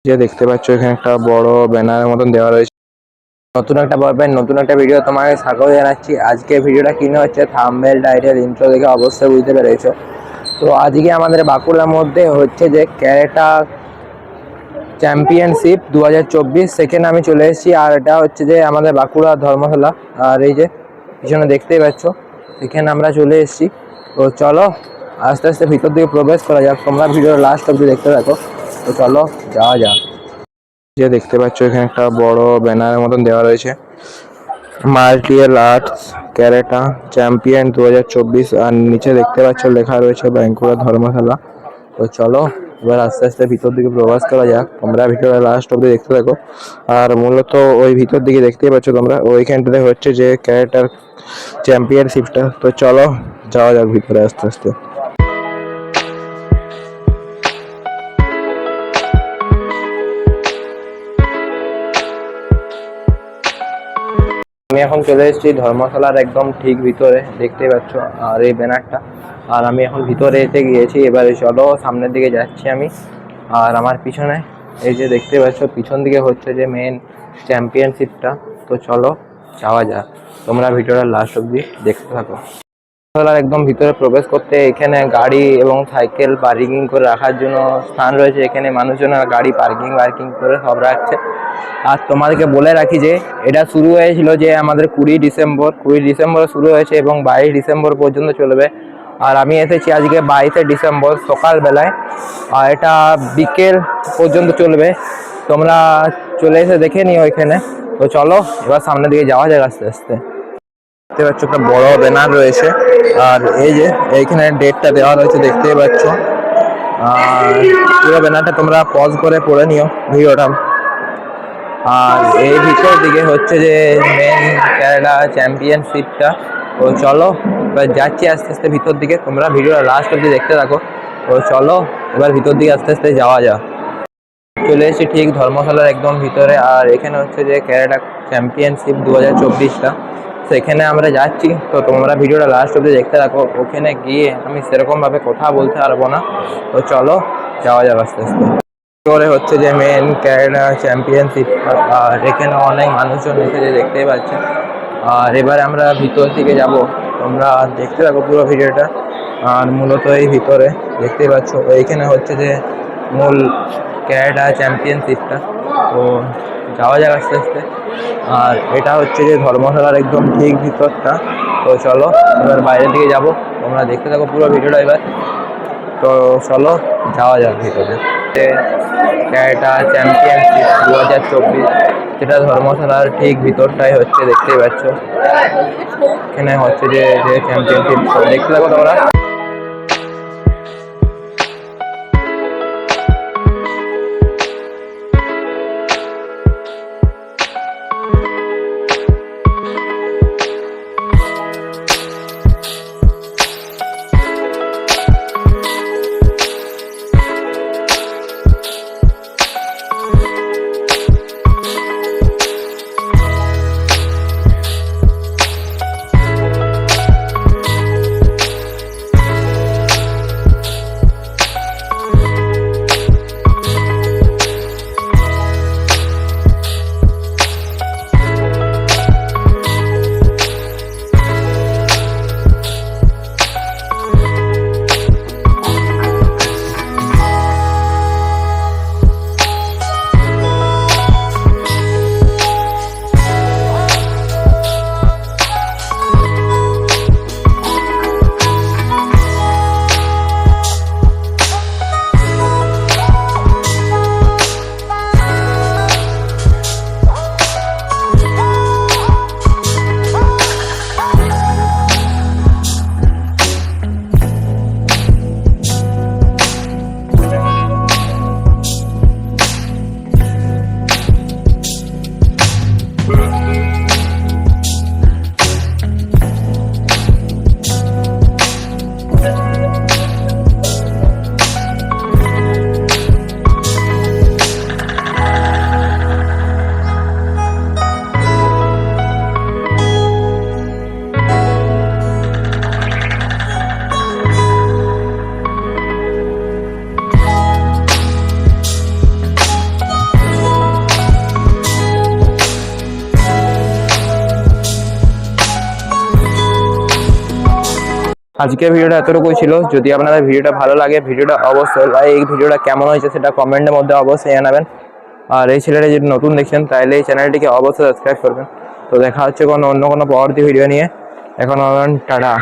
যে দেখতে পাচ্ছ এখানে একটা বড় ব্যানারের মতন দেওয়া রয়েছে। নতুন একটা পর্বের নতুন একটা ভিডিও তোমাকে স্বাগত জানাচ্ছি। আজকে ভিডিওটা কিনে হচ্ছে থাম্বনেল টাইটেল ইন্ট্রো দেখে অবশ্যই বুঝতে পেরেছো। তো আজকে আমাদের বাঁকুড়ার মধ্যে হচ্ছে যে ক্যারেটা চ্যাম্পিয়নশিপ 2024 সেখানে আমি চলে এসেছি। আর এটা হচ্ছে যে আমাদের বাঁকুড়া ধর্মশালা। আর এই যে পিছনে দেখতেই পাচ্ছ এখানে আমরা চলে এসেছি। তো চলো আস্তে আস্তে ভিতর দিকে প্রবেশ করা যাক, তোমরা ভিডিওর লাস্ট অবধি দেখতে থাকো। তো চলো যাওয়া যাক। যে দেখতে পাচ্ছ এখানে একটা বড় ব্যানারের মতন দেওয়া রয়েছে, মার্টিয়াল আর্টস ক্যারেটা চ্যাম্পিয়ন 2024। আর নিচে দেখতে পাচ্ছ লেখা রয়েছে বাঁকুড়া ধর্মশালা। তো চলো এবার আস্তে আস্তে ভিতর দিকে প্রবেশ করা যাক, তোমরা ভিডিওটা লাস্ট অবধি দেখতে থাকো। আর মূলত ওই ভিতর দিকে দেখতেই পাচ্ছ তোমরা, ওইখানটাতে হচ্ছে যে ক্যারেটার চ্যাম্পিয়নশিপটা। তো চলো যাওয়া যাক ভিতরে আস্তে আস্তে। আমি এখন চলে এসেছি ধর্মশালার একদম ঠিক ভিতরে, দেখতেই পাচ্ছ আর এই ব্যানারটা। আর আমি এখন ভিতরে এসে গিয়েছি, এবারে চলো সামনের দিকে যাচ্ছি আমি। আর আমার পিছনে এই যে দেখতে পাচ্ছ পিছন দিকে হচ্ছে যে মেন চ্যাম্পিয়নশিপটা। তো চলো যাওয়া যাক, তোমরা ভিডিওটা লাস্ট অবধি দেখতে থাকো। ধর্মশালার একদম ভিতরে প্রবেশ করতে এখানে গাড়ি এবং সাইকেল পার্কিং করে রাখার জন্য স্থান রয়েছে। এখানে মানুষজনের গাড়ি পার্কিং করে সব রাখছে। আর তোমাদেরকে বলে রাখি যে এটা শুরু হয়েছিল যে আমাদের 20 ডিসেম্বর শুরু হয়েছে এবং 22 ডিসেম্বর পর্যন্ত চলবে। আর আমি এসেছি আজকে 22 ডিসেম্বর সকালবেলায়, আর এটা বিকেল পর্যন্ত চলবে। তোমরা চলে এসে দেখে নিও এখানে। তো চলো এবার সামনের দিকে যাওয়া যাক আস্তে আস্তে। দেখতে পাচ্ছ একটা বড় ব্যানার রয়েছে, আর এই যে এইখানে ডেটটা দেওয়া রয়েছে দেখতেই পাচ্ছ। আর পুরো ব্যানারটা তোমরা পজ করে পড়ে নিও ভিডিওটা। আর এই ভিতর দিকে হচ্ছে যে মেন ক্যারেটা চ্যাম্পিয়নশিপটা। তো চলো এবার যাচ্ছি আস্তে আস্তে ভিতর দিকে, তোমরা ভিডিওটা লাস্ট অবধি দেখতে থাকো। তো চলো এবার ভিতর দিকে আস্তে আস্তে যাওয়া যাক। চলে এসেছি ঠিক ধর্মশালার একদম ভিতরে, আর এখানে হচ্ছে যে ক্যারেটা চ্যাম্পিয়নশিপ 2024টা সেখানে আমরা যাচ্ছি। তো তোমরা ভিডিওটা লাস্ট অবধি দেখতে থাকো। ওখানে গিয়ে আমি সেরকমভাবে কথা বলতে পারবো না, তো চলো যাওয়া যাক আস্তে আস্তে। করে হচ্ছে যে মেন ক্যারেটা চ্যাম্পিয়নশিপ, আর এখানে অনেক মানুষজন এসেছে দেখতেই পাচ্ছেন। আর এবারে আমরা ভিতর দিকে যাব, তোমরা দেখতে থাকো পুরো ভিডিওটা। আর মূলত এই ভিতরে দেখতেই পাচ্ছ এইখানে হচ্ছে যে মূল ক্যারেটা চ্যাম্পিয়নশিপটা। তো যাওয়া যাক আস্তে আস্তে। আর এটা হচ্ছে যে ধর্মশালার একদম ঠিক ভিতরটা। তো চলো এবার বাইরের দিকে যাব, তোমরা দেখতে থাকো পুরো ভিডিওটা এবার। তো চলো যাওয়া যাক ভিতরে। ক্যারেটা চ্যাম্পিয়নশিপ 2024 যেটা ধর্মশালার ঠিক ভিতরটাই হচ্ছে, দেখতেই পাচ্ছ এখানে হচ্ছে যে চ্যাম্পিয়নশিপ। দেখতে থাকো তোমরা। আজকের ভিডিওটা এতটুকুই ছিল। যদি আপনাদের ভিডিওটা ভালো লাগে, ভিডিওটা অবশ্যই এই ভিডিওটা কেমন হয়েছে সেটা কমেন্টের মধ্যে অবশ্যই জানাবেন। আর এই ছেলেটা যদি নতুন দেখছেন তাহলে এই চ্যানেলটিকে অবশ্যই সাবস্ক্রাইব করবেন। তো দেখা হচ্ছে অন্য কোনো পরবর্তী ভিডিও নিয়ে। এখন টাটা।